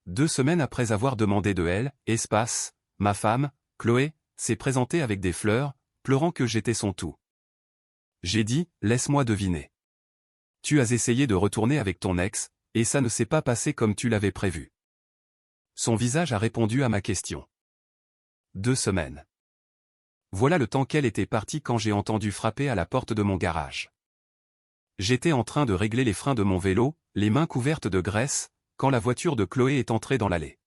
2 semaines après avoir demandé de elle, espace, ma femme, Chloé, s'est présentée avec des fleurs, pleurant que j'étais son tout. J'ai dit, laisse-moi deviner. Tu as essayé de retourner avec ton ex, et ça ne s'est pas passé comme tu l'avais prévu. Son visage a répondu à ma question. 2 semaines. Voilà le temps qu'elle était partie quand j'ai entendu frapper à la porte de mon garage. J'étais en train de régler les freins de mon vélo, les mains couvertes de graisse, quand la voiture de Chloé est entrée dans l'allée.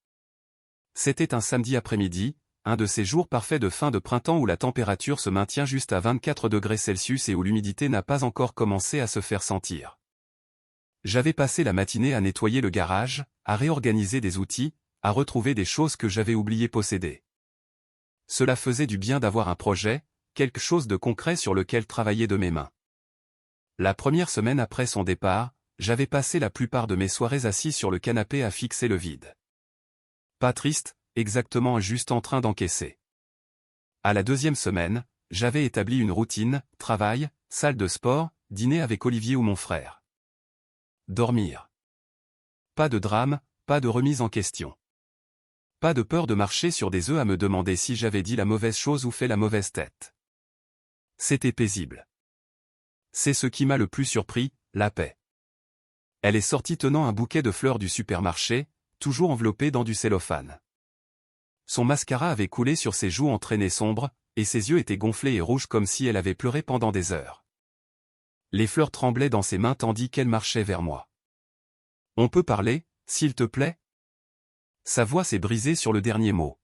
C'était un samedi après-midi, un de ces jours parfaits de fin de printemps où la température se maintient juste à 24 degrés Celsius et où l'humidité n'a pas encore commencé à se faire sentir. J'avais passé la matinée à nettoyer le garage, à réorganiser des outils, à retrouver des choses que j'avais oublié posséder. Cela faisait du bien d'avoir un projet, quelque chose de concret sur lequel travailler de mes mains. La première semaine après son départ, j'avais passé la plupart de mes soirées assis sur le canapé à fixer le vide. Pas triste, exactement juste en train d'encaisser. À la 2e semaine, j'avais établi une routine, travail, salle de sport, dîner avec Olivier ou mon frère. Dormir. Pas de drame, pas de remise en question. Pas de peur de marcher sur des œufs à me demander si j'avais dit la mauvaise chose ou fait la mauvaise tête. C'était paisible. C'est ce qui m'a le plus surpris, la paix. Elle est sortie tenant un bouquet de fleurs du supermarché, toujours enveloppé dans du cellophane. Son mascara avait coulé sur ses joues entraînées sombres, et ses yeux étaient gonflés et rouges comme si elle avait pleuré pendant des heures. Les fleurs tremblaient dans ses mains tandis qu'elle marchait vers moi. « On peut parler, s'il te plaît ?» Sa voix s'est brisée sur le dernier mot.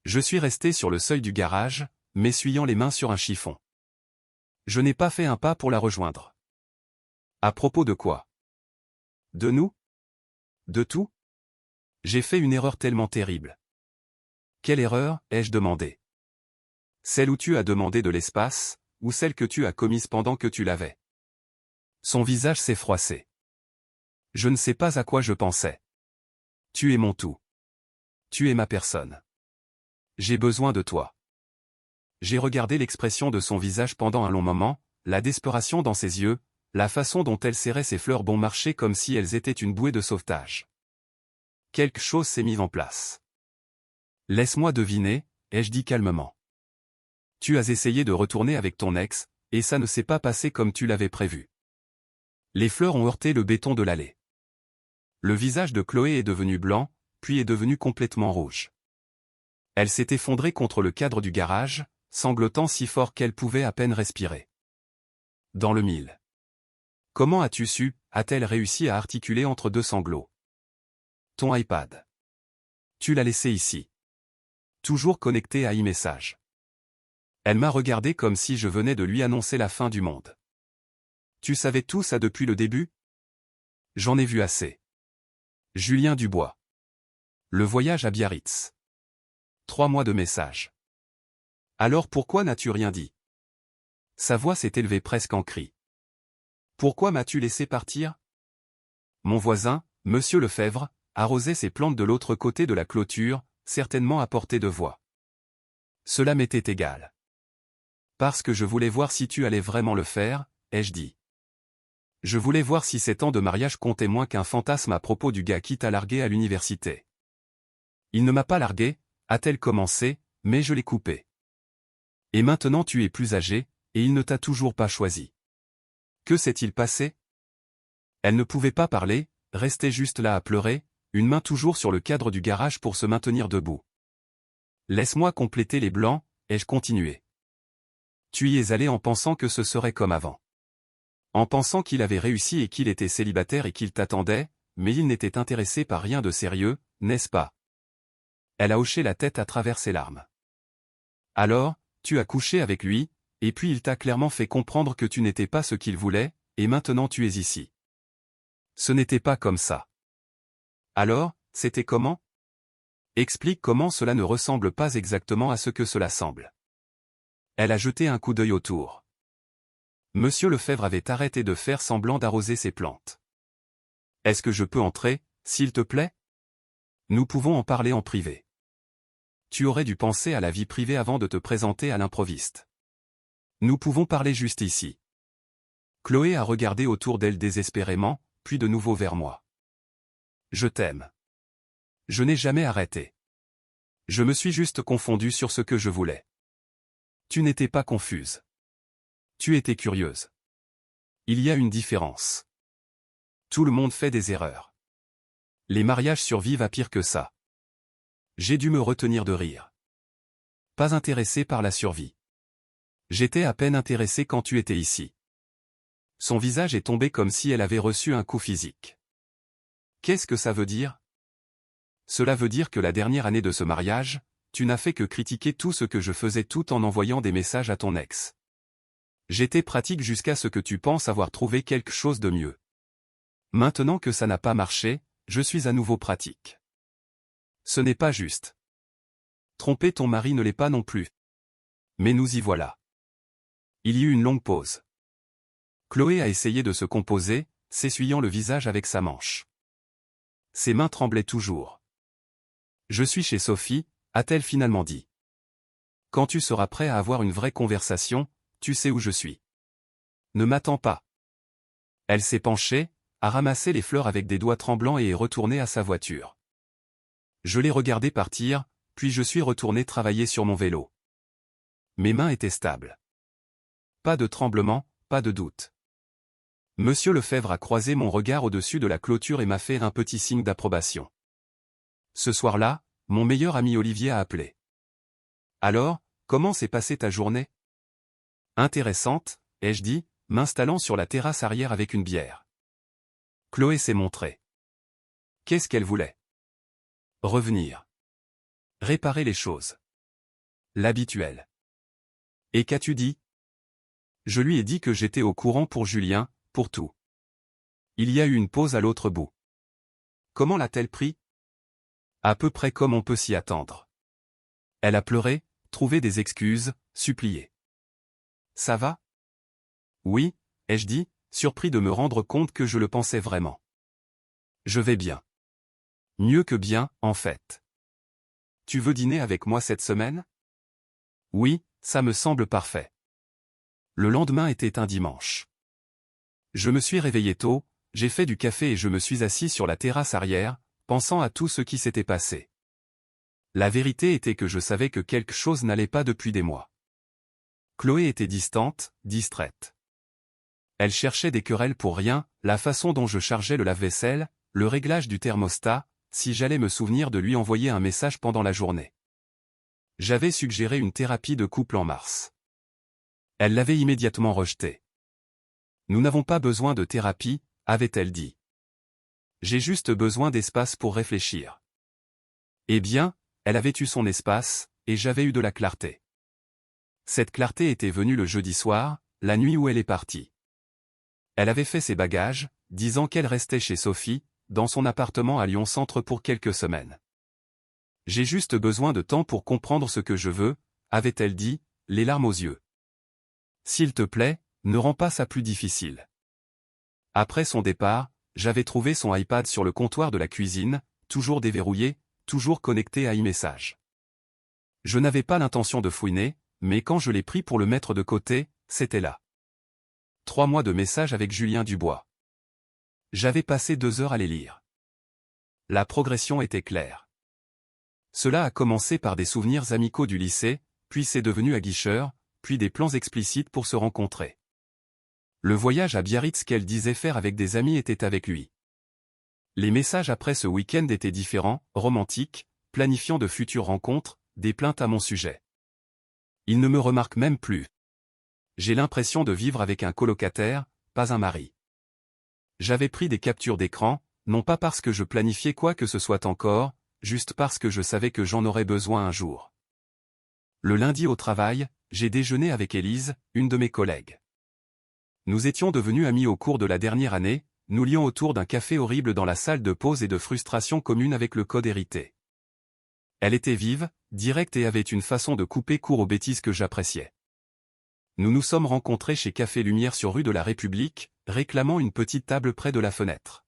Je suis resté sur le seuil du garage, m'essuyant les mains sur un chiffon. Je n'ai pas fait un pas pour la rejoindre. À propos de quoi? De nous? De tout? J'ai fait une erreur tellement terrible. Quelle erreur, ai-je demandé? Celle où tu as demandé de l'espace, ou celle que tu as commise pendant que tu l'avais? Son visage s'est froissé. Je ne sais pas à quoi je pensais. Tu es mon tout. Tu es ma personne. J'ai besoin de toi. J'ai regardé l'expression de son visage pendant un long moment, la desperation dans ses yeux, la façon dont elle serrait ses fleurs bon marché comme si elles étaient une bouée de sauvetage. Quelque chose s'est mis en place. Laisse-moi deviner, ai-je dit calmement. Tu as essayé de retourner avec ton ex, et ça ne s'est pas passé comme tu l'avais prévu. Les fleurs ont heurté le béton de l'allée. Le visage de Chloé est devenu blanc, puis est devenu complètement rouge. Elle s'est effondrée contre le cadre du garage, sanglotant si fort qu'elle pouvait à peine respirer. Dans le mille. Comment as-tu su, a-t-elle réussi à articuler entre 2 sanglots? Ton iPad. Tu l'as laissé ici. Toujours connecté à iMessage. Elle m'a regardé comme si je venais de lui annoncer la fin du monde. Tu savais tout ça depuis le début? J'en ai vu assez. Julien Dubois. Le voyage à Biarritz. 3 mois de messages. Alors pourquoi n'as-tu rien dit? Sa voix s'est élevée presque en cri. Pourquoi m'as-tu laissé partir? Mon voisin, Monsieur Lefebvre, arrosait ses plantes de l'autre côté de la clôture, certainement à portée de voix. Cela m'était égal. Parce que je voulais voir si tu allais vraiment le faire, ai-je dit. Je voulais voir si 7 ans de mariage comptaient moins qu'un fantasme à propos du gars qui t'a largué à l'université. Il ne m'a pas largué, a-t-elle commencé, mais je l'ai coupé. Et maintenant tu es plus âgé, et il ne t'a toujours pas choisi. Que s'est-il passé? Elle ne pouvait pas parler, restait juste là à pleurer, une main toujours sur le cadre du garage pour se maintenir debout. Laisse-moi compléter les blancs, ai-je continué. Tu y es allé en pensant que ce serait comme avant. En pensant qu'il avait réussi et qu'il était célibataire et qu'il t'attendait, mais il n'était intéressé par rien de sérieux, n'est-ce pas? Elle a hoché la tête à travers ses larmes. Alors, tu as couché avec lui, et puis il t'a clairement fait comprendre que tu n'étais pas ce qu'il voulait, et maintenant tu es ici. Ce n'était pas comme ça. Alors, c'était comment? Explique comment cela ne ressemble pas exactement à ce que cela semble. Elle a jeté un coup d'œil autour. Monsieur Lefebvre avait arrêté de faire semblant d'arroser ses plantes. Est-ce que je peux entrer, s'il te plaît? Nous pouvons en parler en privé. Tu aurais dû penser à la vie privée avant de te présenter à l'improviste. Nous pouvons parler juste ici. Chloé a regardé autour d'elle désespérément, puis de nouveau vers moi. Je t'aime. Je n'ai jamais arrêté. Je me suis juste confondu sur ce que je voulais. Tu n'étais pas confuse. Tu étais curieuse. Il y a une différence. Tout le monde fait des erreurs. Les mariages survivent à pire que ça. J'ai dû me retenir de rire. Pas intéressé par la survie. J'étais à peine intéressé quand tu étais ici. Son visage est tombé comme si elle avait reçu un coup physique. Qu'est-ce que ça veut dire? Cela veut dire que la dernière année de ce mariage, tu n'as fait que critiquer tout ce que je faisais tout en envoyant des messages à ton ex. J'étais pratique jusqu'à ce que tu penses avoir trouvé quelque chose de mieux. Maintenant que ça n'a pas marché, je suis à nouveau pratique. Ce n'est pas juste. Tromper ton mari ne l'est pas non plus. Mais nous y voilà. Il y eut une longue pause. Chloé a essayé de se composer, s'essuyant le visage avec sa manche. Ses mains tremblaient toujours. Je suis chez Sophie, a-t-elle finalement dit. Quand tu seras prêt à avoir une vraie conversation, tu sais où je suis. Ne m'attends pas. Elle s'est penchée, a ramassé les fleurs avec des doigts tremblants et est retournée à sa voiture. Je l'ai regardé partir, puis je suis retourné travailler sur mon vélo. Mes mains étaient stables. Pas de tremblement, pas de doute. Monsieur Lefebvre a croisé mon regard au-dessus de la clôture et m'a fait un petit signe d'approbation. Ce soir-là, mon meilleur ami Olivier a appelé. Alors, comment s'est passée ta journée? Intéressante, ai-je dit, m'installant sur la terrasse arrière avec une bière. Chloé s'est montrée. Qu'est-ce qu'elle voulait? Revenir. Réparer les choses. L'habituel. Et qu'as-tu dit? Je lui ai dit que j'étais au courant pour Julien, pour tout. Il y a eu une pause à l'autre bout. Comment l'a-t-elle pris? À peu près comme on peut s'y attendre. Elle a pleuré, trouvé des excuses, supplié. Ça va? Oui, ai-je dit, surpris de me rendre compte que je le pensais vraiment. Je vais bien. Mieux que bien, en fait. Tu veux dîner avec moi cette semaine? Oui, ça me semble parfait. Le lendemain était un dimanche. Je me suis réveillé tôt, j'ai fait du café et je me suis assis sur la terrasse arrière, pensant à tout ce qui s'était passé. La vérité était que je savais que quelque chose n'allait pas depuis des mois. Chloé était distante, distraite. Elle cherchait des querelles pour rien, la façon dont je chargeais le lave-vaisselle, le réglage du thermostat, si j'allais me souvenir de lui envoyer un message pendant la journée. J'avais suggéré une thérapie de couple en mars. Elle l'avait immédiatement rejeté. Nous n'avons pas besoin de thérapie, avait-elle dit. J'ai juste besoin d'espace pour réfléchir. Eh bien, elle avait eu son espace, et j'avais eu de la clarté. Cette clarté était venue le jeudi soir, la nuit où elle est partie. Elle avait fait ses bagages, disant qu'elle restait chez Sophie, dans son appartement à Lyon-Centre pour quelques semaines. J'ai juste besoin de temps pour comprendre ce que je veux, avait-elle dit, les larmes aux yeux. S'il te plaît, ne rends pas ça plus difficile. Après son départ, j'avais trouvé son iPad sur le comptoir de la cuisine, toujours déverrouillé, toujours connecté à iMessage. Je n'avais pas l'intention de fouiner, mais quand je l'ai pris pour le mettre de côté, c'était là. 3 mois de messages avec Julien Dubois. J'avais passé 2 heures à les lire. La progression était claire. Cela a commencé par des souvenirs amicaux du lycée, puis c'est devenu aguicheur, puis des plans explicites pour se rencontrer. Le voyage à Biarritz qu'elle disait faire avec des amis était avec lui. Les messages après ce week-end étaient différents, romantiques, planifiant de futures rencontres, des plaintes à mon sujet. Il ne me remarque même plus. J'ai l'impression de vivre avec un colocataire, pas un mari. J'avais pris des captures d'écran, non pas parce que je planifiais quoi que ce soit encore, juste parce que je savais que j'en aurais besoin un jour. Le lundi au travail, j'ai déjeuné avec Élise, une de mes collègues. Nous étions devenus amis au cours de la dernière année, nous liant autour d'un café horrible dans la salle de pause et de frustration commune avec le code hérité. Elle était vive, directe et avait une façon de couper court aux bêtises que j'appréciais. Nous nous sommes rencontrés chez Café Lumière sur rue de la République, réclamant une petite table près de la fenêtre.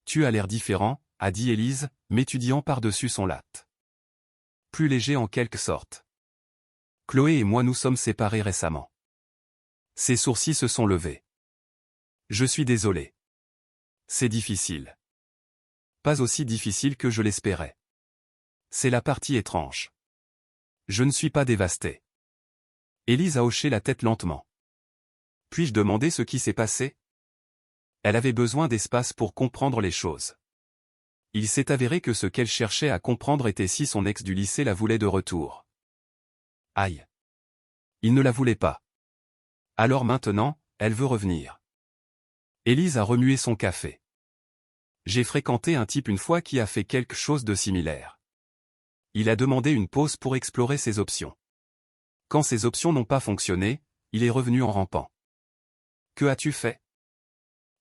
Tu as l'air différent, a dit Élise, m'étudiant par-dessus son latte. Plus léger en quelque sorte. Chloé et moi nous sommes séparés récemment. Ses sourcils se sont levés. Je suis désolé. C'est difficile. pas aussi difficile que je l'espérais. C'est la partie étrange. Je ne suis pas dévasté. Élise a hoché la tête lentement. Puis-je demander ce qui s'est passé? Elle avait besoin d'espace pour comprendre les choses. Il s'est avéré que ce qu'elle cherchait à comprendre était si son ex du lycée la voulait de retour. Aïe. Il ne la voulait pas. Alors maintenant, elle veut revenir. Élise a remué son café. J'ai fréquenté un type une fois qui a fait quelque chose de similaire. Il a demandé une pause pour explorer ses options. Quand ses options n'ont pas fonctionné, il est revenu en rampant. Que as-tu fait?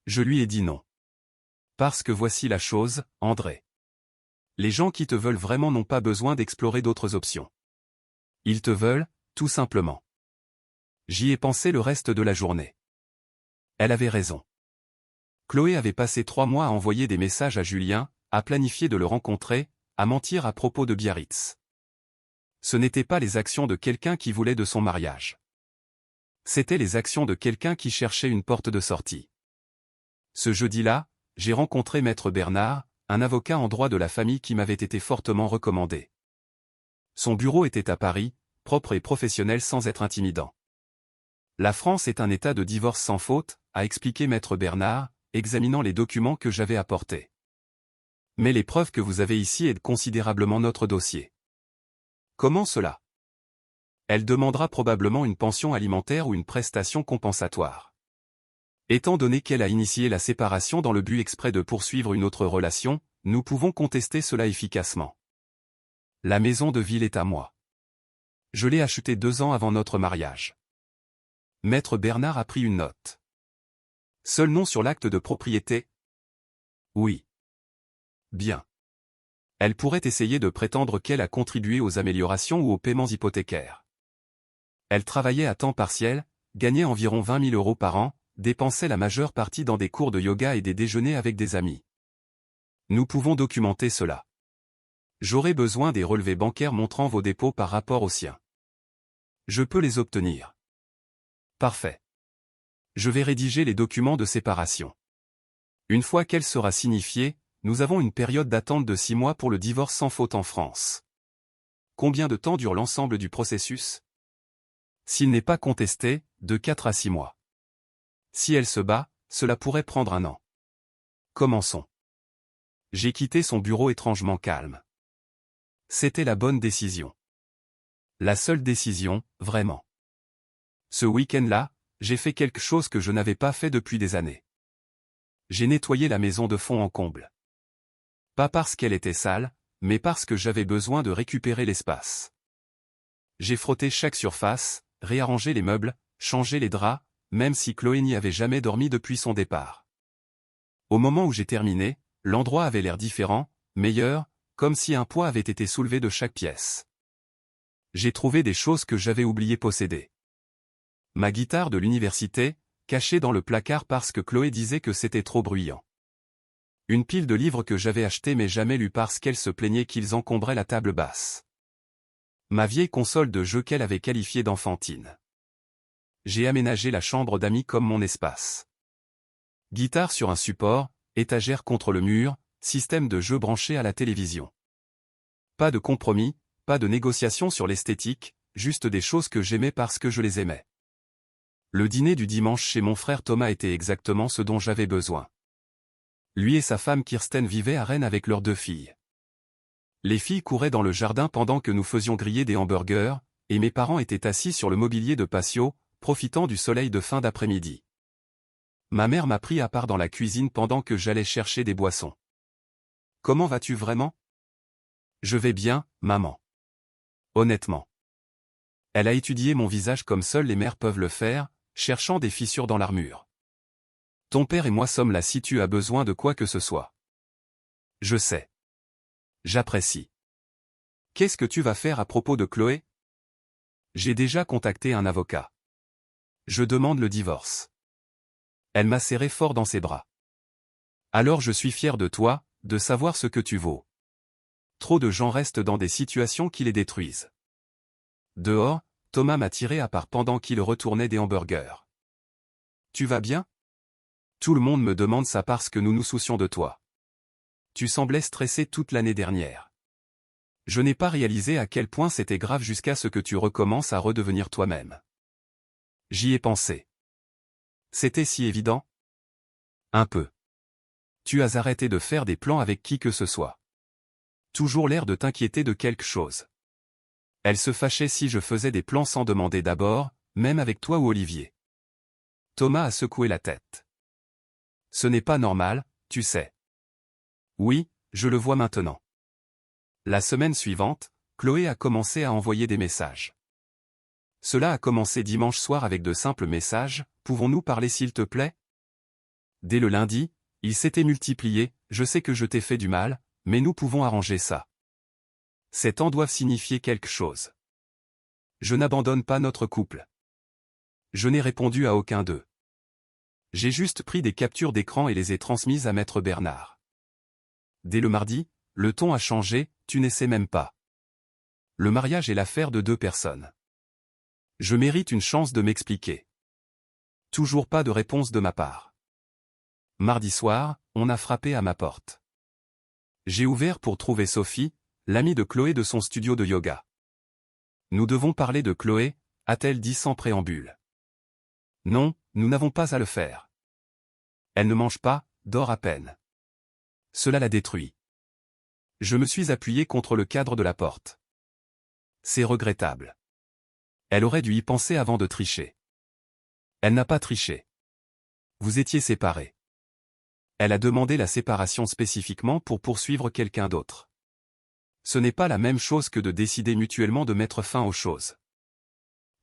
Je lui ai dit non. Parce que voici la chose, André. Les gens qui te veulent vraiment n'ont pas besoin d'explorer d'autres options. Ils te veulent, tout simplement. J'y ai pensé le reste de la journée. Elle avait raison. Chloé avait passé 3 mois à envoyer des messages à Julien, à planifier de le rencontrer, à mentir à propos de Biarritz. Ce n'étaient pas les actions de quelqu'un qui voulait de son mariage. C'étaient les actions de quelqu'un qui cherchait une porte de sortie. Ce jeudi-là, j'ai rencontré Maître Bernard, un avocat en droit de la famille qui m'avait été fortement recommandé. Son bureau était à Paris, propre et professionnel sans être intimidant. La France est un état de divorce sans faute, a expliqué Maître Bernard, examinant les documents que j'avais apportés. Mais les preuves que vous avez ici aident considérablement notre dossier. Comment cela? Elle demandera probablement une pension alimentaire ou une prestation compensatoire. Étant donné qu'elle a initié la séparation dans le but exprès de poursuivre une autre relation, nous pouvons contester cela efficacement. La maison de ville est à moi. Je l'ai achetée 2 ans avant notre mariage. Maître Bernard a pris une note. Seul nom sur l'acte de propriété? Oui. Bien. Elle pourrait essayer de prétendre qu'elle a contribué aux améliorations ou aux paiements hypothécaires. Elle travaillait à temps partiel, gagnait environ 20 000 € par an, dépensait la majeure partie dans des cours de yoga et des déjeuners avec des amis. Nous pouvons documenter cela. J'aurai besoin des relevés bancaires montrant vos dépôts par rapport aux siens. Je peux les obtenir. Parfait. Je vais rédiger les documents de séparation. Une fois qu'elle sera signifiée, nous avons une période d'attente de 6 mois pour le divorce sans faute en France. Combien de temps dure l'ensemble du processus? S'il n'est pas contesté, de 4 à 6 mois. Si elle se bat, cela pourrait prendre 1 an. Commençons. J'ai quitté son bureau étrangement calme. C'était la bonne décision. La seule décision, vraiment. Ce week-end-là, j'ai fait quelque chose que je n'avais pas fait depuis des années. J'ai nettoyé la maison de fond en comble. Pas parce qu'elle était sale, mais parce que j'avais besoin de récupérer l'espace. J'ai frotté chaque surface, réarrangé les meubles, changé les draps, même si Chloé n'y avait jamais dormi depuis son départ. Au moment où j'ai terminé, l'endroit avait l'air différent, meilleur, comme si un poids avait été soulevé de chaque pièce. J'ai trouvé des choses que j'avais oublié posséder. Ma guitare de l'université, cachée dans le placard parce que Chloé disait que c'était trop bruyant. Une pile de livres que j'avais achetés mais jamais lus parce qu'elle se plaignait qu'ils encombraient la table basse. Ma vieille console de jeu qu'elle avait qualifiée d'enfantine. J'ai aménagé la chambre d'amis comme mon espace. Guitare sur un support, étagère contre le mur, système de jeu branché à la télévision. Pas de compromis, pas de négociation sur l'esthétique, juste des choses que j'aimais parce que je les aimais. Le dîner du dimanche chez mon frère Thomas était exactement ce dont j'avais besoin. Lui et sa femme Kirsten vivaient à Rennes avec leurs 2 filles. Les filles couraient dans le jardin pendant que nous faisions griller des hamburgers, et mes parents étaient assis sur le mobilier de patio, profitant du soleil de fin d'après-midi. Ma mère m'a pris à part dans la cuisine pendant que j'allais chercher des boissons. Comment vas-tu vraiment? Je vais bien, maman. Honnêtement. Elle a étudié mon visage comme seules les mères peuvent le faire, cherchant des fissures dans l'armure. Ton père et moi sommes là si tu as besoin de quoi que ce soit. Je sais. J'apprécie. Qu'est-ce que tu vas faire à propos de Chloé? J'ai déjà contacté un avocat. Je demande le divorce. Elle m'a serré fort dans ses bras. Alors je suis fier de toi, de savoir ce que tu vaux. Trop de gens restent dans des situations qui les détruisent. Dehors, Thomas m'a tiré à part pendant qu'il retournait des hamburgers. Tu vas bien? Tout le monde me demande ça parce que nous nous soucions de toi. tu semblais stressé toute l'année dernière. Je n'ai pas réalisé à quel point c'était grave jusqu'à ce que tu recommences à redevenir toi-même. J'y ai pensé. C'était si évident? Un peu. Tu as arrêté de faire des plans avec qui que ce soit. Toujours l'air de t'inquiéter de quelque chose. Elle se fâchait si je faisais des plans sans demander d'abord, même avec toi ou Olivier. Thomas a secoué la tête. Ce n'est pas normal, tu sais. Oui, je le vois maintenant. La semaine suivante, Chloé a commencé à envoyer des messages. Cela a commencé dimanche soir avec de simples messages, « Pouvons-nous parler s'il te plaît ?» Dès le lundi, il s'était multiplié, « Je sais que je t'ai fait du mal, mais nous pouvons arranger ça. » Ces temps doivent signifier quelque chose. Je n'abandonne pas notre couple. Je n'ai répondu à aucun d'eux. J'ai juste pris des captures d'écran et les ai transmises à Maître Bernard. Dès le mardi, le ton a changé, tu n'essaies même pas. Le mariage est l'affaire de 2 personnes. Je mérite une chance de m'expliquer. Toujours pas de réponse de ma part. Mardi soir, on a frappé à ma porte. J'ai ouvert pour trouver Sophie, l'amie de Chloé de son studio de yoga. Nous devons parler de Chloé, a-t-elle dit sans préambule. Non, nous n'avons pas à le faire. Elle ne mange pas, dort à peine. Cela la détruit. Je me suis appuyé contre le cadre de la porte. C'est regrettable. Elle aurait dû y penser avant de tricher. Elle n'a pas triché. Vous étiez séparés. Elle a demandé la séparation spécifiquement pour poursuivre quelqu'un d'autre. Ce n'est pas la même chose que de décider mutuellement de mettre fin aux choses.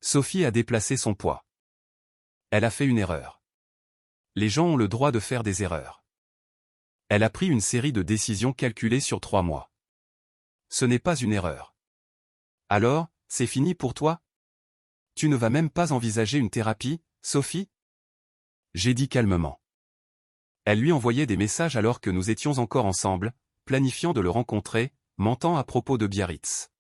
Sophie a déplacé son poids. Elle a fait une erreur. Les gens ont le droit de faire des erreurs. Elle a pris une série de décisions calculées sur 3 mois. Ce n'est pas une erreur. Alors, c'est fini pour toi? Tu ne vas même pas envisager une thérapie, Sophie? J'ai dit calmement. Elle lui envoyait des messages alors que nous étions encore ensemble, planifiant de le rencontrer, mentant à propos de Biarritz.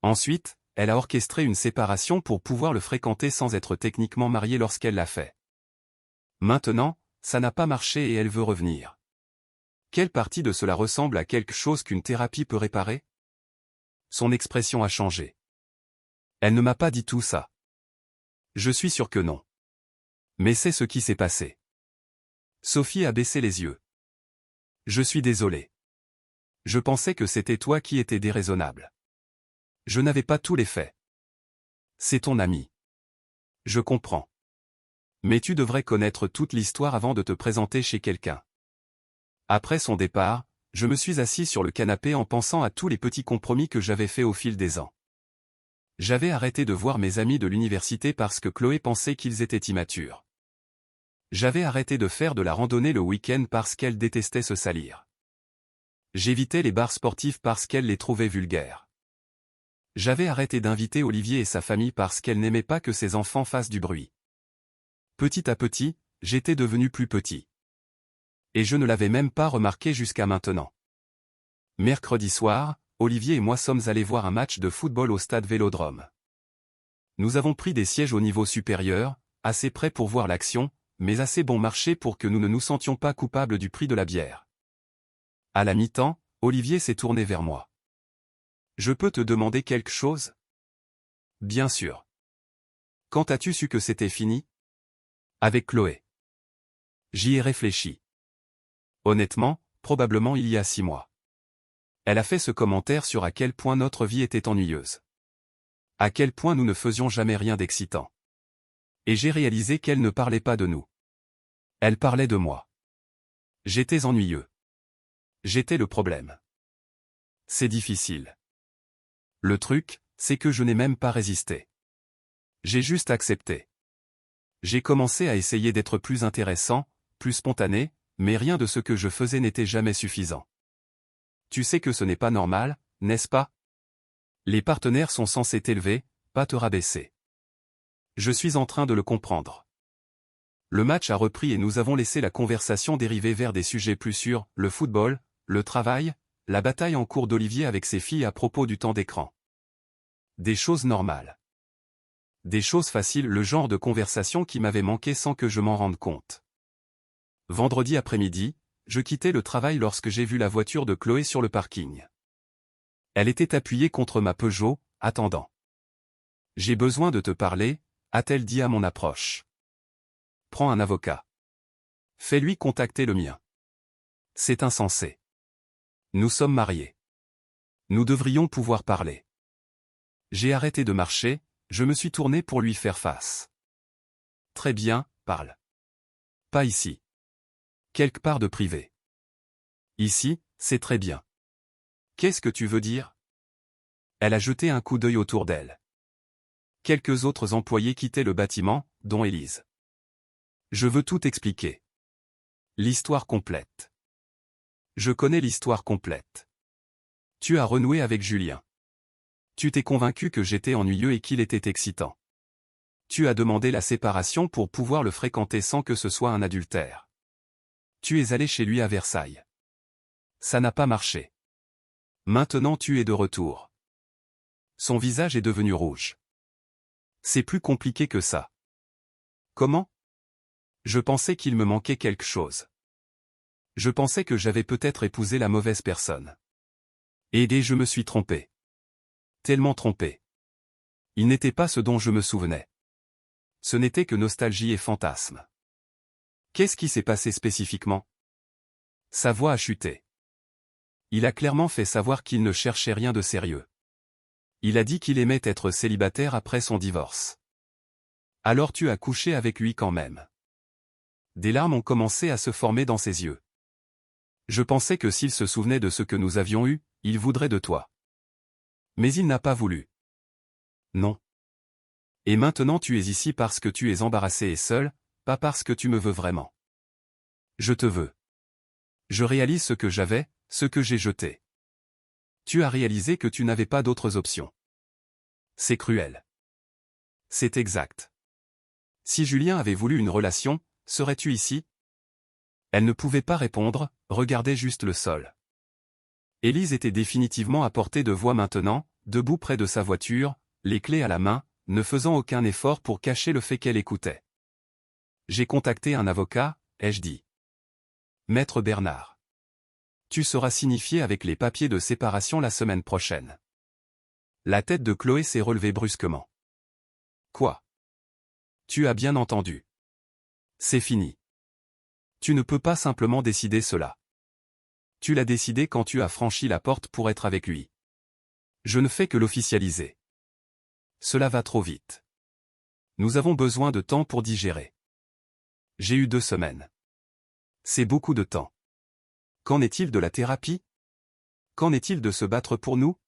Ensuite, elle a orchestré une séparation pour pouvoir le fréquenter sans être techniquement mariée lorsqu'elle l'a fait. Maintenant, ça n'a pas marché et elle veut revenir. Quelle partie de cela ressemble à quelque chose qu'une thérapie peut réparer? Son expression a changé. Elle ne m'a pas dit tout ça. Je suis sûr que non. Mais c'est ce qui s'est passé. Sophie a baissé les yeux. Je suis désolé. Je pensais que c'était toi qui étais déraisonnable. Je n'avais pas tous les faits. C'est ton ami. Je comprends. Mais tu devrais connaître toute l'histoire avant de te présenter chez quelqu'un. Après son départ, je me suis assis sur le canapé en pensant à tous les petits compromis que j'avais faits au fil des ans. J'avais arrêté de voir mes amis de l'université parce que Chloé pensait qu'ils étaient immatures. J'avais arrêté de faire de la randonnée le week-end parce qu'elle détestait se salir. J'évitais les bars sportifs parce qu'elle les trouvait vulgaires. J'avais arrêté d'inviter Olivier et sa famille parce qu'elle n'aimait pas que ses enfants fassent du bruit. Petit à petit, j'étais devenu plus petit. Et je ne l'avais même pas remarqué jusqu'à maintenant. Mercredi soir, Olivier et moi sommes allés voir un match de football au stade Vélodrome. Nous avons pris des sièges au niveau supérieur, assez près pour voir l'action, mais assez bon marché pour que nous ne nous sentions pas coupables du prix de la bière. À la mi-temps, Olivier s'est tourné vers moi. Je peux te demander quelque chose? Bien sûr. Quand as-tu su que c'était fini? Avec Chloé. J'y ai réfléchi. Honnêtement, probablement il y a 6 mois. Elle a fait ce commentaire sur à quel point notre vie était ennuyeuse. À quel point nous ne faisions jamais rien d'excitant. Et j'ai réalisé qu'elle ne parlait pas de nous. Elle parlait de moi. J'étais ennuyeux. J'étais le problème. C'est difficile. Le truc, c'est que je n'ai même pas résisté. J'ai juste accepté. J'ai commencé à essayer d'être plus intéressant, plus spontané, mais rien de ce que je faisais n'était jamais suffisant. Tu sais que ce n'est pas normal, n'est-ce pas? Les partenaires sont censés t'élever, pas te rabaisser. Je suis en train de le comprendre. Le match a repris et nous avons laissé la conversation dériver vers des sujets plus sûrs, le football, le travail, la bataille en cours d'Olivier avec ses filles à propos du temps d'écran. Des choses normales. Des choses faciles, le genre de conversation qui m'avait manqué sans que je m'en rende compte. Vendredi après-midi, je quittais le travail lorsque j'ai vu la voiture de Chloé sur le parking. Elle était appuyée contre ma Peugeot, attendant. J'ai besoin de te parler, a-t-elle dit à mon approche. Prends un avocat. Fais-lui contacter le mien. C'est insensé. Nous sommes mariés. Nous devrions pouvoir parler. J'ai arrêté de marcher, je me suis tourné pour lui faire face. Très bien, parle. Pas ici. Quelque part de privé. Ici, c'est très bien. Qu'est-ce que tu veux dire? Elle a jeté un coup d'œil autour d'elle. Quelques autres employés quittaient le bâtiment, dont Élise. Je veux tout expliquer. L'histoire complète. Je connais l'histoire complète. Tu as renoué avec Julien. Tu t'es convaincu que j'étais ennuyeux et qu'il était excitant. Tu as demandé la séparation pour pouvoir le fréquenter sans que ce soit un adultère. Tu es allé chez lui à Versailles. Ça n'a pas marché. Maintenant tu es de retour. Son visage est devenu rouge. C'est plus compliqué que ça. Comment? Je pensais qu'il me manquait quelque chose. Je pensais que j'avais peut-être épousé la mauvaise personne. Et je me suis trompé. Tellement trompé. Il n'était pas ce dont je me souvenais. Ce n'était que nostalgie et fantasme. Qu'est-ce qui s'est passé spécifiquement? Sa voix a chuté. Il a clairement fait savoir qu'il ne cherchait rien de sérieux. Il a dit qu'il aimait être célibataire après son divorce. Alors tu as couché avec lui quand même. Des larmes ont commencé à se former dans ses yeux. Je pensais que s'il se souvenait de ce que nous avions eu, il voudrait de toi. Mais il n'a pas voulu. Non. Et maintenant tu es ici parce que tu es embarrassé et seul, pas parce que tu me veux vraiment. Je te veux. Je réalise ce que j'avais, ce que j'ai jeté. Tu as réalisé que tu n'avais pas d'autres options. C'est cruel. C'est exact. Si Julien avait voulu une relation, serais-tu ici? Elle ne pouvait pas répondre, regardait juste le sol. Élise était définitivement à portée de voix maintenant, debout près de sa voiture, les clés à la main, ne faisant aucun effort pour cacher le fait qu'elle écoutait. J'ai contacté un avocat, ai-je dit. Maître Bernard. Tu seras signifié avec les papiers de séparation la semaine prochaine. La tête de Chloé s'est relevée brusquement. Quoi? Tu as bien entendu. C'est fini. Tu ne peux pas simplement décider cela. Tu l'as décidé quand tu as franchi la porte pour être avec lui. Je ne fais que l'officialiser. Cela va trop vite. Nous avons besoin de temps pour digérer. J'ai eu 2 semaines. C'est beaucoup de temps. Qu'en est-il de la thérapie? Qu'en est-il de se battre pour nous?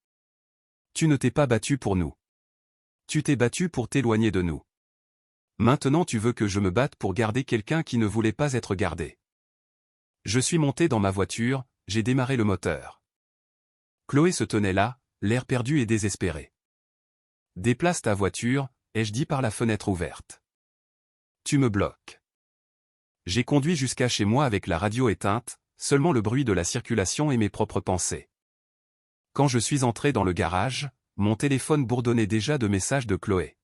Tu ne t'es pas battu pour nous. Tu t'es battu pour t'éloigner de nous. Maintenant tu veux que je me batte pour garder quelqu'un qui ne voulait pas être gardé. Je suis monté dans ma voiture, j'ai démarré le moteur. Chloé se tenait là, l'air perdu et désespéré. Déplace ta voiture, ai-je dit par la fenêtre ouverte. Tu me bloques. J'ai conduit jusqu'à chez moi avec la radio éteinte, seulement le bruit de la circulation et mes propres pensées. Quand je suis entré dans le garage, mon téléphone bourdonnait déjà de messages de Chloé.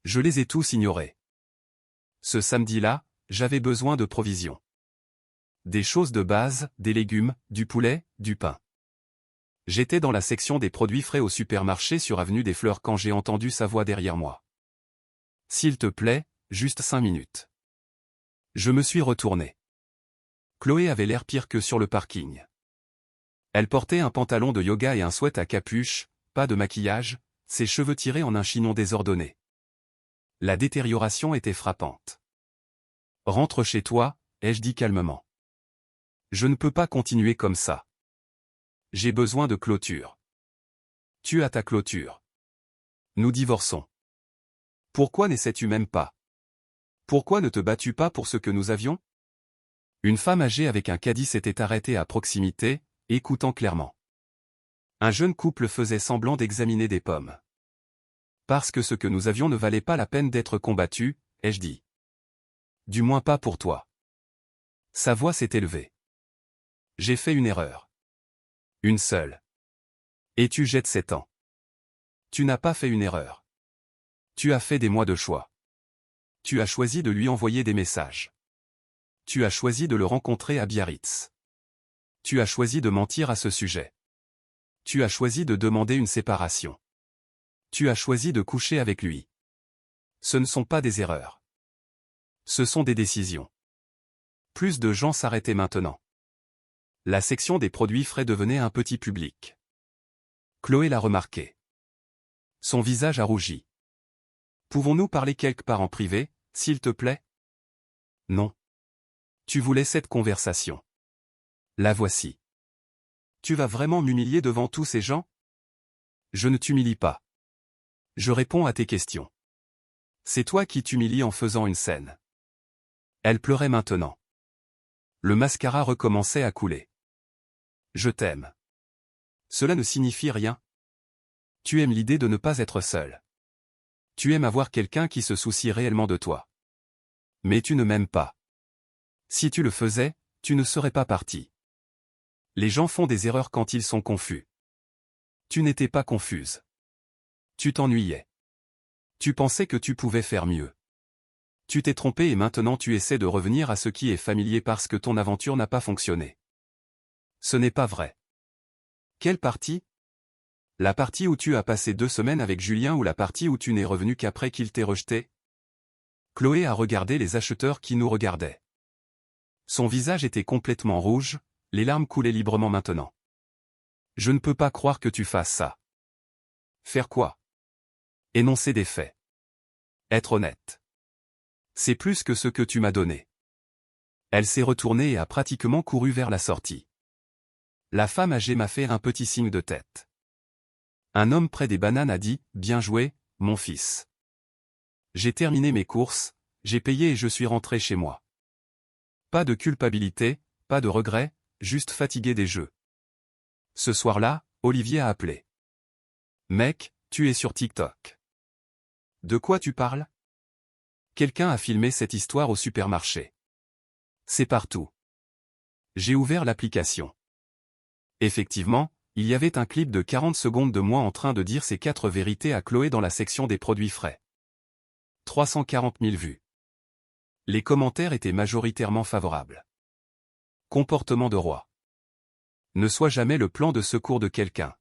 Je les ai tous ignorés. Ce samedi-là, j'avais besoin de provisions. Des choses de base, des légumes, du poulet, du pain. J'étais dans la section des produits frais au supermarché sur avenue des Fleurs quand j'ai entendu sa voix derrière moi. S'il te plaît, juste 5 minutes. Je me suis retourné. Chloé avait l'air pire que sur le parking. Elle portait un pantalon de yoga et un sweat à capuche, pas de maquillage, ses cheveux tirés en un chignon désordonné. La détérioration était frappante. Rentre chez toi, ai-je dit calmement. Je ne peux pas continuer comme ça. J'ai besoin de clôture. Tu as ta clôture. Nous divorçons. Pourquoi n'essaies-tu même pas? Pourquoi ne te bats-tu pas pour ce que nous avions? Une femme âgée avec un caddie s'était arrêtée à proximité, écoutant clairement. Un jeune couple faisait semblant d'examiner des pommes. Parce que ce que nous avions ne valait pas la peine d'être combattu, ai-je dit. Du moins pas pour toi. Sa voix s'est élevée. J'ai fait une erreur. Une seule. Et tu jettes 7 ans. Tu n'as pas fait une erreur. Tu as fait des mois de choix. Tu as choisi de lui envoyer des messages. Tu as choisi de le rencontrer à Biarritz. Tu as choisi de mentir à ce sujet. Tu as choisi de demander une séparation. Tu as choisi de coucher avec lui. Ce ne sont pas des erreurs. Ce sont des décisions. Plus de gens s'arrêtaient maintenant. La section des produits frais devenait un petit public. Chloé l'a remarqué. Son visage a rougi. Pouvons-nous parler quelque part en privé, s'il te plaît? Non. Tu voulais cette conversation. La voici. Tu vas vraiment m'humilier devant tous ces gens? Je ne t'humilie pas. Je réponds à tes questions. C'est toi qui t'humilies en faisant une scène. Elle pleurait maintenant. Le mascara recommençait à couler. Je t'aime. Cela ne signifie rien. Tu aimes l'idée de ne pas être seul. Tu aimes avoir quelqu'un qui se soucie réellement de toi. Mais tu ne m'aimes pas. Si tu le faisais, tu ne serais pas parti. Les gens font des erreurs quand ils sont confus. Tu n'étais pas confuse. Tu t'ennuyais. Tu pensais que tu pouvais faire mieux. Tu t'es trompé et maintenant tu essaies de revenir à ce qui est familier parce que ton aventure n'a pas fonctionné. Ce n'est pas vrai. Quelle partie? La partie où tu as passé 2 semaines avec Julien ou la partie où tu n'es revenu qu'après qu'il t'ait rejeté? Chloé a regardé les acheteurs qui nous regardaient. Son visage était complètement rouge, les larmes coulaient librement maintenant. Je ne peux pas croire que tu fasses ça. Faire quoi? Énoncer des faits. Être honnête. C'est plus que ce que tu m'as donné. Elle s'est retournée et a pratiquement couru vers la sortie. La femme âgée m'a fait un petit signe de tête. Un homme près des bananes a dit « Bien joué, mon fils. » J'ai terminé mes courses, j'ai payé et je suis rentré chez moi. Pas de culpabilité, pas de regret, juste fatigué des jeux. Ce soir-là, Olivier a appelé. « Mec, tu es sur TikTok. » De quoi tu parles? Quelqu'un a filmé cette histoire au supermarché. C'est partout. J'ai ouvert l'application. Effectivement, il y avait un clip de 40 secondes de moi en train de dire ces 4 vérités à Chloé dans la section des produits frais. 340 000 vues. Les commentaires étaient majoritairement favorables. Comportement de roi. Ne sois jamais le plan de secours de quelqu'un.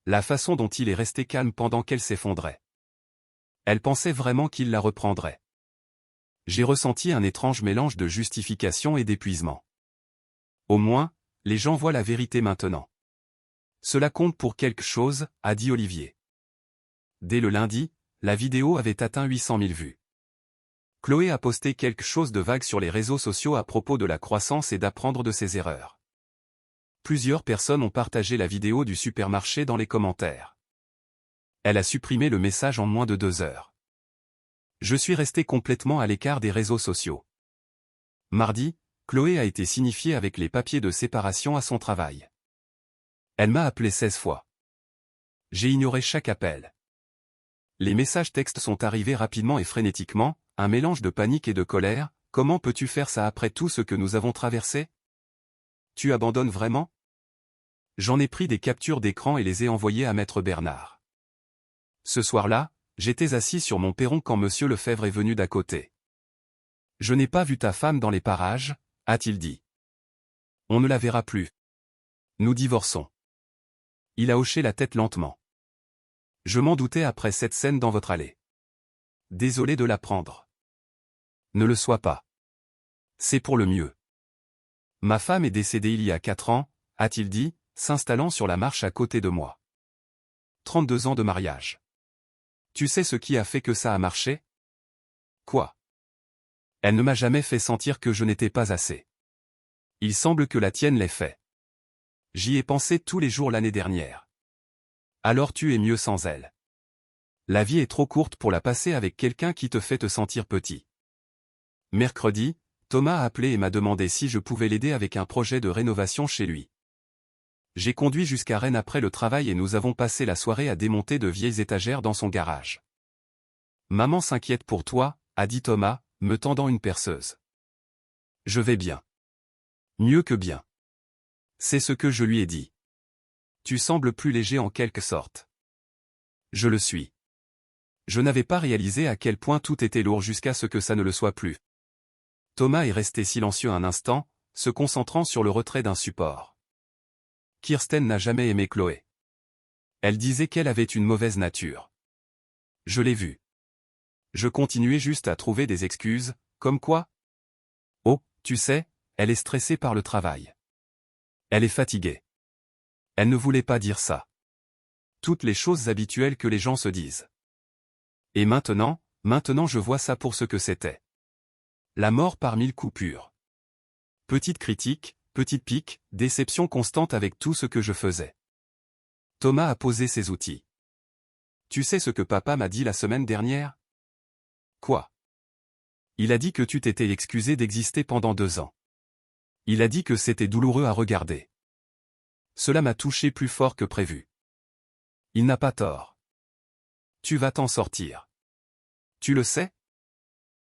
La façon dont il est resté calme pendant qu'elle s'effondrait. Elle pensait vraiment qu'il la reprendrait. J'ai ressenti un étrange mélange de justification et d'épuisement. Au moins, les gens voient la vérité maintenant. Cela compte pour quelque chose, a dit Olivier. Dès le lundi, la vidéo avait atteint 800 000 vues. Chloé a posté quelque chose de vague sur les réseaux sociaux à propos de la croissance et d'apprendre de ses erreurs. Plusieurs personnes ont partagé la vidéo du supermarché dans les commentaires. Elle a supprimé le message en moins de 2 heures. Je suis resté complètement à l'écart des réseaux sociaux. Mardi, Chloé a été signifiée avec les papiers de séparation à son travail. Elle m'a appelé 16 fois. J'ai ignoré chaque appel. Les messages textes sont arrivés rapidement et frénétiquement, un mélange de panique et de colère. Comment peux-tu faire ça après tout ce que nous avons traversé? Tu abandonnes vraiment? J'en ai pris des captures d'écran et les ai envoyées à Maître Bernard. Ce soir-là, j'étais assis sur mon perron quand Monsieur Lefebvre est venu d'à côté. Je n'ai pas vu ta femme dans les parages, a-t-il dit. On ne la verra plus. Nous divorçons. Il a hoché la tête lentement. Je m'en doutais après cette scène dans votre allée. Désolé de l'apprendre. Ne le sois pas. C'est pour le mieux. Ma femme est décédée il y a 4 ans, a-t-il dit, s'installant sur la marche à côté de moi. 32 ans de mariage. Tu sais ce qui a fait que ça a marché? Quoi? Elle ne m'a jamais fait sentir que je n'étais pas assez. Il semble que la tienne l'ait fait. J'y ai pensé tous les jours l'année dernière. Alors tu es mieux sans elle. La vie est trop courte pour la passer avec quelqu'un qui te fait te sentir petit. Mercredi, Thomas a appelé et m'a demandé si je pouvais l'aider avec un projet de rénovation chez lui. J'ai conduit jusqu'à Rennes après le travail et nous avons passé la soirée à démonter de vieilles étagères dans son garage. Maman s'inquiète pour toi, a dit Thomas, me tendant une perceuse. Je vais bien. Mieux que bien. C'est ce que je lui ai dit. Tu sembles plus léger en quelque sorte. Je le suis. Je n'avais pas réalisé à quel point tout était lourd jusqu'à ce que ça ne le soit plus. Thomas est resté silencieux un instant, se concentrant sur le retrait d'un support. Kirsten n'a jamais aimé Chloé. Elle disait qu'elle avait une mauvaise nature. Je l'ai vu. Je continuais juste à trouver des excuses, comme quoi? Oh, tu sais, elle est stressée par le travail. Elle est fatiguée. Elle ne voulait pas dire ça. Toutes les choses habituelles que les gens se disent. Et maintenant je vois ça pour ce que c'était. La mort par 1000 coupures. Petite critique, petite pique, déception constante avec tout ce que je faisais. Thomas a posé ses outils. Tu sais ce que papa m'a dit la semaine dernière? Quoi? Il a dit que tu t'étais excusé d'exister pendant 2 ans. Il a dit que c'était douloureux à regarder. Cela m'a touché plus fort que prévu. Il n'a pas tort. Tu vas t'en sortir. Tu le sais?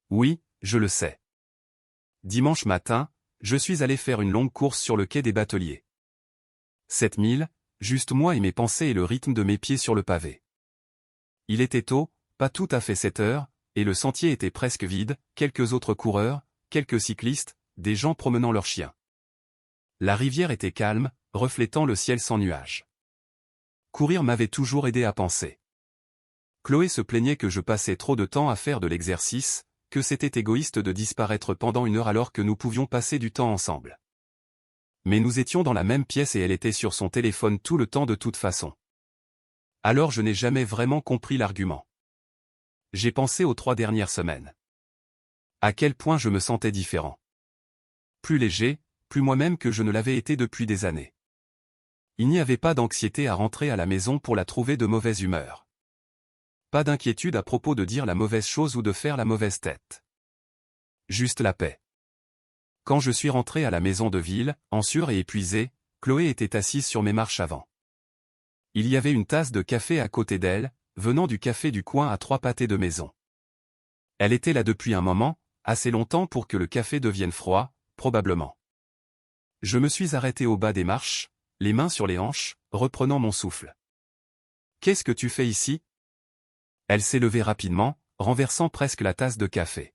Oui, je le sais. Dimanche matin, je suis allé faire une longue course sur le quai des Bateliers. 7000, juste moi et mes pensées et le rythme de mes pieds sur le pavé. Il était tôt, pas tout à fait 7 heures, et le sentier était presque vide, quelques autres coureurs, quelques cyclistes, des gens promenant leurs chiens. La rivière était calme, reflétant le ciel sans nuages. Courir m'avait toujours aidé à penser. Chloé se plaignait que je passais trop de temps à faire de l'exercice, que c'était égoïste de disparaître pendant 1 heure alors que nous pouvions passer du temps ensemble. Mais nous étions dans la même pièce et elle était sur son téléphone tout le temps de toute façon. Alors je n'ai jamais vraiment compris l'argument. J'ai pensé aux 3 dernières semaines. À quel point je me sentais différent. Plus léger, plus moi-même que je ne l'avais été depuis des années. Il n'y avait pas d'anxiété à rentrer à la maison pour la trouver de mauvaise humeur. Pas d'inquiétude à propos de dire la mauvaise chose ou de faire la mauvaise tête. Juste la paix. Quand je suis rentré à la maison de ville, en sueur et épuisé, Chloé était assise sur mes marches avant. Il y avait une tasse de café à côté d'elle, venant du café du coin à 3 pâtés de maison. Elle était là depuis un moment, assez longtemps pour que le café devienne froid, probablement. Je me suis arrêté au bas des marches, les mains sur les hanches, reprenant mon souffle. « Qu'est-ce que tu fais ici ?» Elle s'est levée rapidement, renversant presque la tasse de café.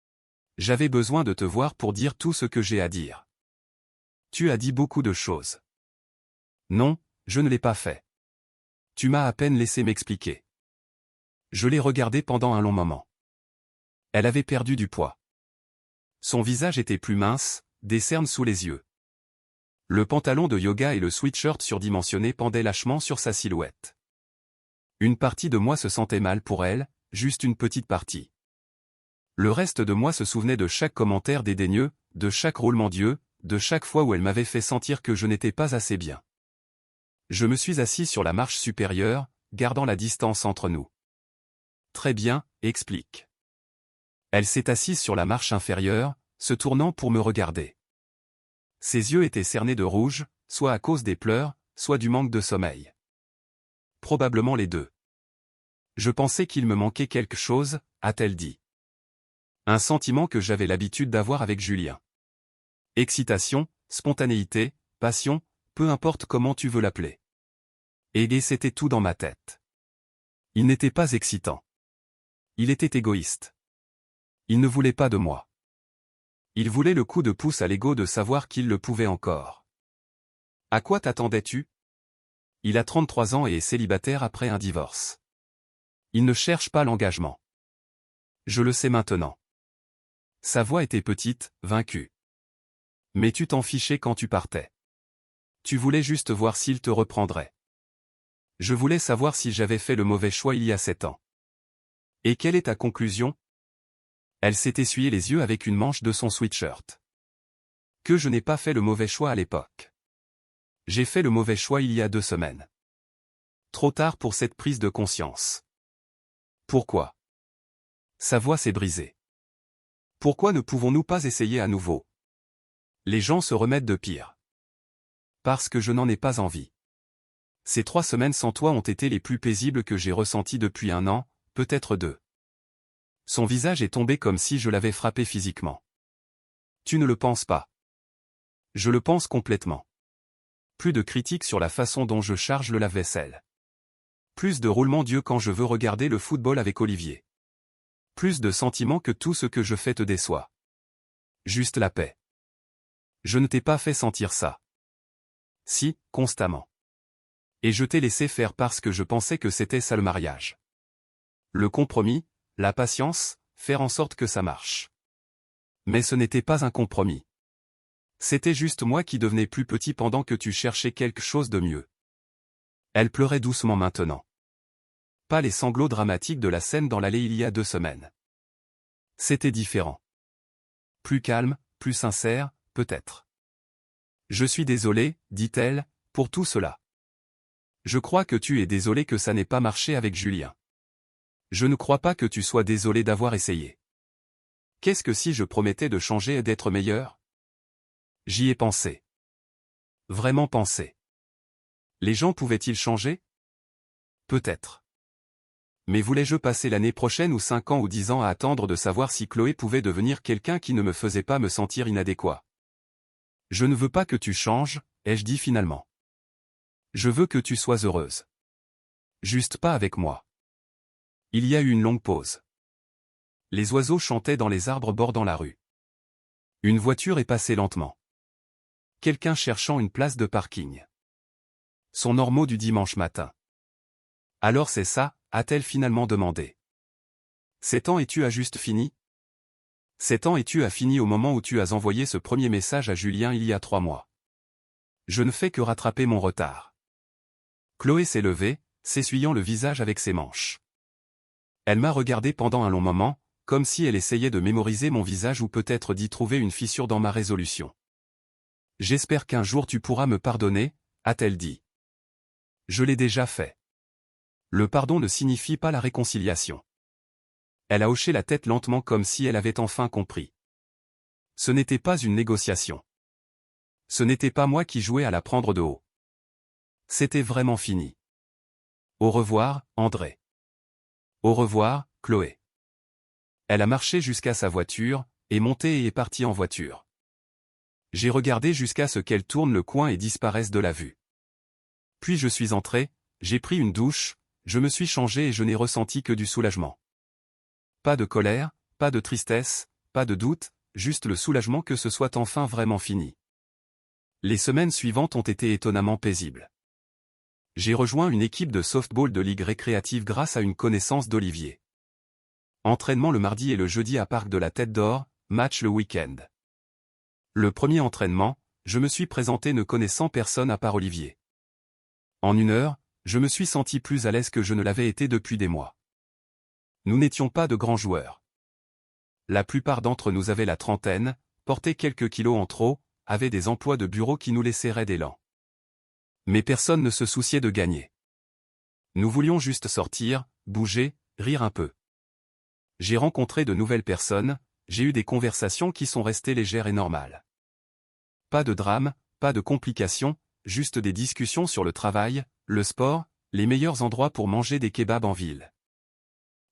« J'avais besoin de te voir pour dire tout ce que j'ai à dire. » « Tu as dit beaucoup de choses. » »« Non, je ne l'ai pas fait. Tu m'as à peine laissé m'expliquer. » Je l'ai regardée pendant un long moment. Elle avait perdu du poids. Son visage était plus mince, des cernes sous les yeux. Le pantalon de yoga et le sweatshirt surdimensionné pendaient lâchement sur sa silhouette. Une partie de moi se sentait mal pour elle, juste une petite partie. Le reste de moi se souvenait de chaque commentaire dédaigneux, de chaque roulement d'yeux, de chaque fois où elle m'avait fait sentir que je n'étais pas assez bien. Je me suis assis sur la marche supérieure, gardant la distance entre nous. Très bien, explique. Elle s'est assise sur la marche inférieure, se tournant pour me regarder. Ses yeux étaient cernés de rouge, soit à cause des pleurs, soit du manque de sommeil. Probablement les deux. Je pensais qu'il me manquait quelque chose, a-t-elle dit. Un sentiment que j'avais l'habitude d'avoir avec Julien. Excitation, spontanéité, passion, peu importe comment tu veux l'appeler. Et c'était tout dans ma tête. Il n'était pas excitant. Il était égoïste. Il ne voulait pas de moi. Il voulait le coup de pouce à l'ego de savoir qu'il le pouvait encore. À quoi t'attendais-tu? Il a 33 ans et est célibataire après un divorce. Il ne cherche pas l'engagement. Je le sais maintenant. Sa voix était petite, vaincue. Mais tu t'en fichais quand tu partais. Tu voulais juste voir s'il te reprendrait. Je voulais savoir si j'avais fait le mauvais choix il y a 7 ans. Et quelle est ta conclusion? Elle s'est essuyée les yeux avec une manche de son sweatshirt. Que je n'ai pas fait le mauvais choix à l'époque. J'ai fait le mauvais choix il y a 2 semaines. Trop tard pour cette prise de conscience. Pourquoi? Sa voix s'est brisée. Pourquoi ne pouvons-nous pas essayer à nouveau? Les gens se remettent de pire. Parce que je n'en ai pas envie. Ces 3 semaines sans toi ont été les plus paisibles que j'ai ressenties depuis 1 an, peut-être 2. Son visage est tombé comme si je l'avais frappé physiquement. Tu ne le penses pas? Je le pense complètement. Plus de critiques sur la façon dont je charge le lave-vaisselle. Plus de roulements d'yeux quand je veux regarder le football avec Olivier. Plus de sentiments que tout ce que je fais te déçoit. Juste la paix. Je ne t'ai pas fait sentir ça. Si, constamment. Et je t'ai laissé faire parce que je pensais que c'était ça le mariage. Le compromis, la patience, faire en sorte que ça marche. Mais ce n'était pas un compromis. C'était juste moi qui devenais plus petit pendant que tu cherchais quelque chose de mieux. Elle pleurait doucement maintenant. Pas les sanglots dramatiques de la scène dans l'allée il y a 2 semaines. C'était différent. Plus calme, plus sincère, peut-être. Je suis désolée, dit-elle, pour tout cela. Je crois que tu es désolé que ça n'ait pas marché avec Julien. Je ne crois pas que tu sois désolé d'avoir essayé. Qu'est-ce que si je promettais de changer et d'être meilleur? J'y ai pensé. Vraiment pensé. Les gens pouvaient-ils changer? Peut-être. Mais voulais-je passer l'année prochaine ou 5 ans ou 10 ans à attendre de savoir si Chloé pouvait devenir quelqu'un qui ne me faisait pas me sentir inadéquat? Je ne veux pas que tu changes, ai-je dit finalement. Je veux que tu sois heureuse. Juste pas avec moi. Il y a eu une longue pause. Les oiseaux chantaient dans les arbres bordant la rue. Une voiture est passée lentement. Quelqu'un cherchant une place de parking. Son normaux du dimanche matin. Alors c'est ça, a-t-elle finalement demandé. C'est temps et tu as juste fini? C'est temps et tu as fini au moment où tu as envoyé ce premier message à Julien il y a 3 mois. Je ne fais que rattraper mon retard. Chloé s'est levée, s'essuyant le visage avec ses manches. Elle m'a regardé pendant un long moment, comme si elle essayait de mémoriser mon visage ou peut-être d'y trouver une fissure dans ma résolution. J'espère qu'un jour tu pourras me pardonner, a-t-elle dit. Je l'ai déjà fait. Le pardon ne signifie pas la réconciliation. Elle a hoché la tête lentement comme si elle avait enfin compris. Ce n'était pas une négociation. Ce n'était pas moi qui jouais à la prendre de haut. C'était vraiment fini. Au revoir, André. Au revoir, Chloé. Elle a marché jusqu'à sa voiture, est montée et est partie en voiture. J'ai regardé jusqu'à ce qu'elle tourne le coin et disparaisse de la vue. Puis je suis entré, j'ai pris une douche, je me suis changé et je n'ai ressenti que du soulagement. Pas de colère, pas de tristesse, pas de doute, juste le soulagement que ce soit enfin vraiment fini. Les semaines suivantes ont été étonnamment paisibles. J'ai rejoint une équipe de softball de ligue récréative grâce à une connaissance d'Olivier. Entraînement le mardi et le jeudi à Parc de la Tête d'Or, match le week-end. Le premier entraînement, je me suis présenté ne connaissant personne à part Olivier. En 1 heure, je me suis senti plus à l'aise que je ne l'avais été depuis des mois. Nous n'étions pas de grands joueurs. La plupart d'entre nous avaient la trentaine, portaient quelques kilos en trop, avaient des emplois de bureau qui nous laissaient raides et lents. Mais personne ne se souciait de gagner. Nous voulions juste sortir, bouger, rire un peu. J'ai rencontré de nouvelles personnes, j'ai eu des conversations qui sont restées légères et normales. Pas de drame, pas de complications, juste des discussions sur le travail, le sport, les meilleurs endroits pour manger des kebabs en ville.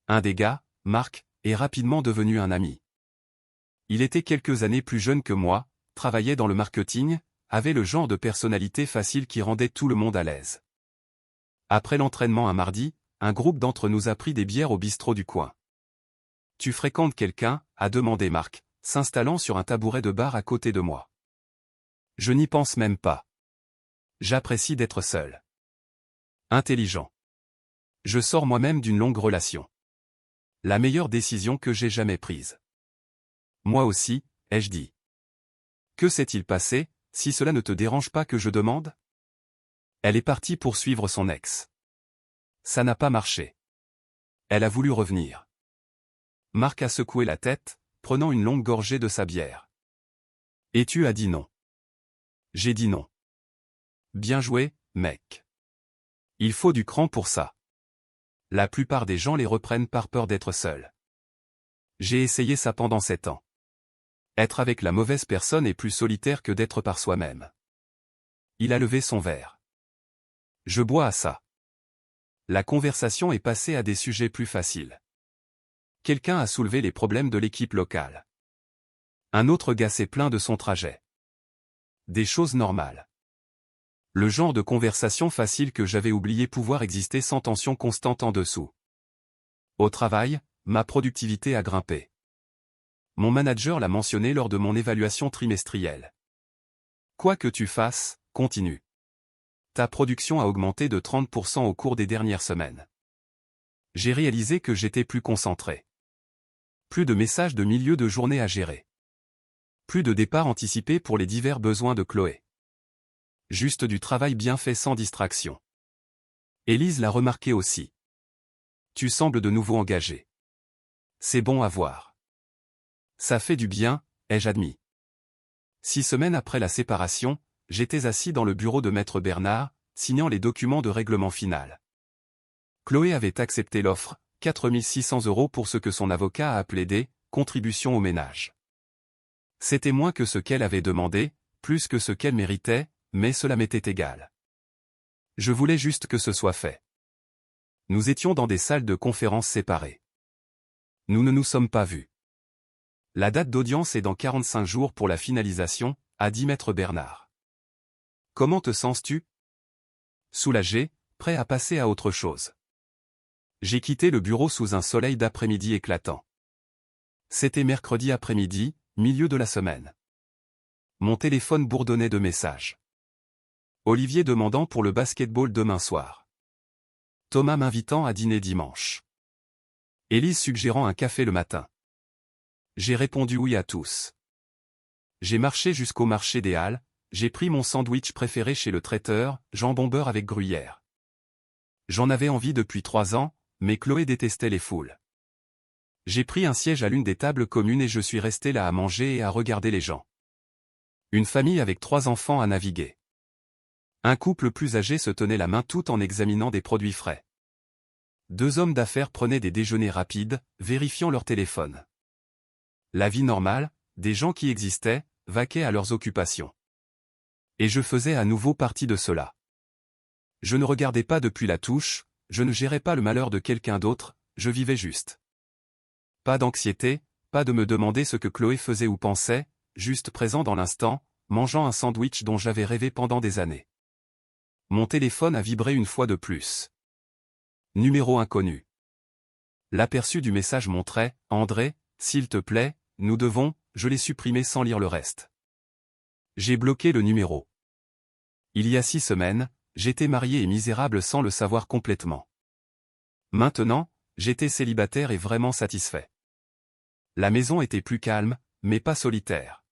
Un des gars, Marc, est rapidement devenu un ami. Il était quelques années plus jeune que moi, travaillait dans le marketing, avait le genre de personnalité facile qui rendait tout le monde à l'aise. Après l'entraînement un mardi, un groupe d'entre nous a pris des bières au bistrot du coin. « Tu fréquentes quelqu'un » a demandé Marc, s'installant sur un tabouret de bar à côté de moi. Je n'y pense même pas. J'apprécie d'être seul. Intelligent. Je sors moi-même d'une longue relation. La meilleure décision que j'ai jamais prise. Moi aussi, ai-je dit. Que s'est-il passé, si cela ne te dérange pas que je demande? Elle est partie poursuivre son ex. Ça n'a pas marché. Elle a voulu revenir. Marc a secoué la tête, prenant une longue gorgée de sa bière. Et tu as dit non. J'ai dit non. Bien joué, mec. Il faut du cran pour ça. La plupart des gens les reprennent par peur d'être seuls. J'ai essayé ça pendant 7 ans. Être avec la mauvaise personne est plus solitaire que d'être par soi-même. Il a levé son verre. Je bois à ça. La conversation est passée à des sujets plus faciles. Quelqu'un a soulevé les problèmes de l'équipe locale. Un autre gars s'est plaint de son trajet. Des choses normales. Le genre de conversation facile que j'avais oublié pouvoir exister sans tension constante en dessous. Au travail, ma productivité a grimpé. Mon manager l'a mentionné lors de mon évaluation trimestrielle. Quoi que tu fasses, continue. Ta production a augmenté de 30% au cours des dernières semaines. J'ai réalisé que j'étais plus concentré. Plus de messages de milieu de journée à gérer. Plus de départ anticipé pour les divers besoins de Chloé. Juste du travail bien fait sans distraction. Élise l'a remarqué aussi. Tu sembles de nouveau engagé. C'est bon à voir. Ça fait du bien, ai-je admis. 6 semaines après la séparation, j'étais assis dans le bureau de Maître Bernard, signant les documents de règlement final. Chloé avait accepté l'offre, 4 600 € pour ce que son avocat a appelé des « contributions au ménage ». C'était moins que ce qu'elle avait demandé, plus que ce qu'elle méritait, mais cela m'était égal. Je voulais juste que ce soit fait. Nous étions dans des salles de conférence séparées. Nous ne nous sommes pas vus. La date d'audience est dans 45 jours pour la finalisation, a dit Maître Bernard. Comment te sens-tu? Soulagé, prêt à passer à autre chose. J'ai quitté le bureau sous un soleil d'après-midi éclatant. C'était mercredi après-midi, milieu de la semaine. Mon téléphone bourdonnait de messages. Olivier demandant pour le basket-ball demain soir. Thomas m'invitant à dîner dimanche. Élise suggérant un café le matin. J'ai répondu oui à tous. J'ai marché jusqu'au marché des Halles, j'ai pris mon sandwich préféré chez le traiteur, jambon beurre avec gruyère. J'en avais envie depuis 3 ans, mais Chloé détestait les foules. J'ai pris un siège à l'une des tables communes et je suis resté là à manger et à regarder les gens. Une famille avec 3 enfants à naviguer. Un couple plus âgé se tenait la main tout en examinant des produits frais. 2 hommes d'affaires prenaient des déjeuners rapides, vérifiant leur téléphone. La vie normale, des gens qui existaient, vaquaient à leurs occupations. Et je faisais à nouveau partie de cela. Je ne regardais pas depuis la touche, je ne gérais pas le malheur de quelqu'un d'autre, je vivais juste. Pas d'anxiété, pas de me demander ce que Chloé faisait ou pensait, juste présent dans l'instant, mangeant un sandwich dont j'avais rêvé pendant des années. Mon téléphone a vibré une fois de plus. Numéro inconnu. L'aperçu du message montrait « André, s'il te plaît, nous devons », je l'ai supprimé sans lire le reste. J'ai bloqué le numéro. Il y a 6 semaines, j'étais marié et misérable sans le savoir complètement. Maintenant, j'étais célibataire et vraiment satisfait. La maison était plus calme, mais pas solitaire.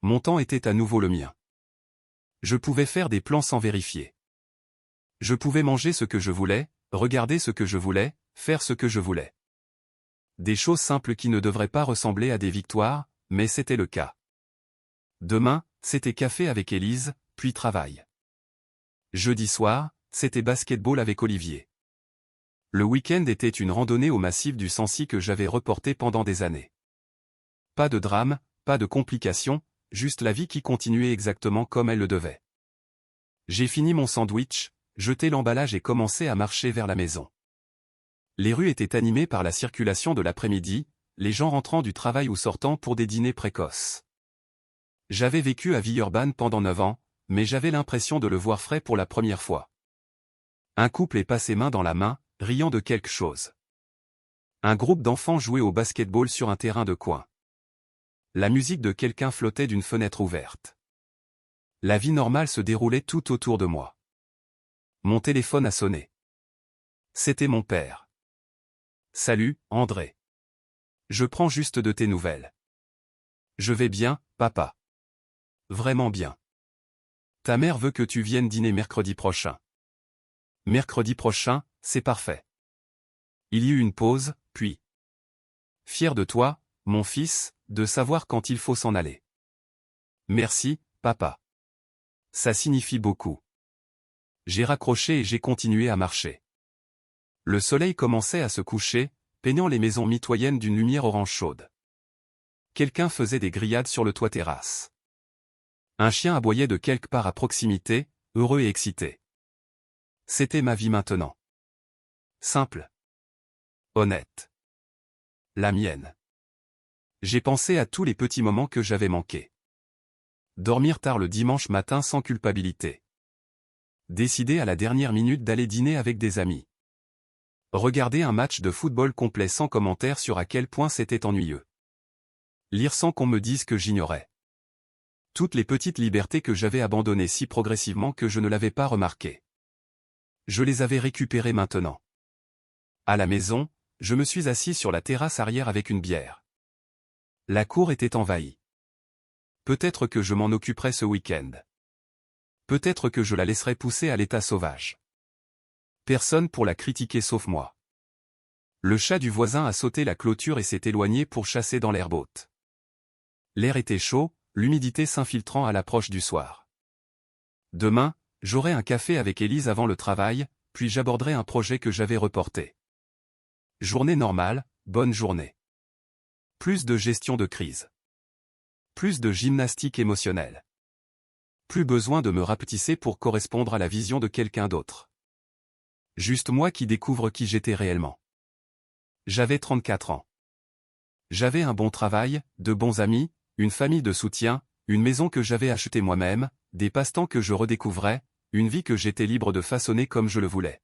Mon temps était à nouveau le mien. Je pouvais faire des plans sans vérifier. Je pouvais manger ce que je voulais, regarder ce que je voulais, faire ce que je voulais. Des choses simples qui ne devraient pas ressembler à des victoires, mais c'était le cas. Demain, c'était café avec Élise, puis travail. Jeudi soir, c'était basket-ball avec Olivier. Le week-end était une randonnée au massif du Sancy que j'avais reporté pendant des années. Pas de drame, pas de complications, juste la vie qui continuait exactement comme elle le devait. J'ai fini mon sandwich, jeté l'emballage et commencé à marcher vers la maison. Les rues étaient animées par la circulation de l'après-midi, les gens rentrant du travail ou sortant pour des dîners précoces. J'avais vécu à Villeurbanne pendant 9 ans, mais j'avais l'impression de le voir frais pour la première fois. Un couple est passé main dans la main, riant de quelque chose. Un groupe d'enfants jouait au basket-ball sur un terrain de coin. La musique de quelqu'un flottait d'une fenêtre ouverte. La vie normale se déroulait tout autour de moi. Mon téléphone a sonné. C'était mon père. Salut, André. Je prends juste de tes nouvelles. Je vais bien, papa. Vraiment bien. Ta mère veut que tu viennes dîner mercredi prochain. Mercredi prochain, c'est parfait. Il y eut une pause, puis. Fier de toi, mon fils, de savoir quand il faut s'en aller. Merci, papa. Ça signifie beaucoup. J'ai raccroché et j'ai continué à marcher. Le soleil commençait à se coucher, peignant les maisons mitoyennes d'une lumière orange chaude. Quelqu'un faisait des grillades sur le toit terrasse. Un chien aboyait de quelque part à proximité, heureux et excité. C'était ma vie maintenant. Simple. Honnête. La mienne. J'ai pensé à tous les petits moments que j'avais manqués. Dormir tard le dimanche matin sans culpabilité. Décider à la dernière minute d'aller dîner avec des amis. Regarder un match de football complet sans commentaire sur à quel point c'était ennuyeux. Lire sans qu'on me dise que j'ignorais. Toutes les petites libertés que j'avais abandonnées si progressivement que je ne l'avais pas remarqué. Je les avais récupérées maintenant. À la maison, je me suis assis sur la terrasse arrière avec une bière. La cour était envahie. Peut-être que je m'en occuperai ce week-end. Peut-être que je la laisserai pousser à l'état sauvage. Personne pour la critiquer sauf moi. Le chat du voisin a sauté la clôture et s'est éloigné pour chasser dans l'herbe haute. L'air était chaud, l'humidité s'infiltrant à l'approche du soir. Demain, j'aurai un café avec Élise avant le travail, puis j'aborderai un projet que j'avais reporté. Journée normale, bonne journée. Plus de gestion de crise. Plus de gymnastique émotionnelle. Plus besoin de me rapetisser pour correspondre à la vision de quelqu'un d'autre. Juste moi qui découvre qui j'étais réellement. J'avais 34 ans. J'avais un bon travail, de bons amis, une famille de soutien, une maison que j'avais achetée moi-même, des passe-temps que je redécouvrais, une vie que j'étais libre de façonner comme je le voulais.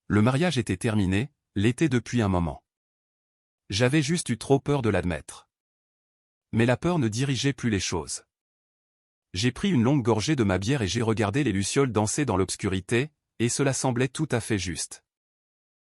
Le mariage était terminé, l'était depuis un moment. J'avais juste eu trop peur de l'admettre. Mais la peur ne dirigeait plus les choses. J'ai pris une longue gorgée de ma bière et j'ai regardé les lucioles danser dans l'obscurité, et cela semblait tout à fait juste.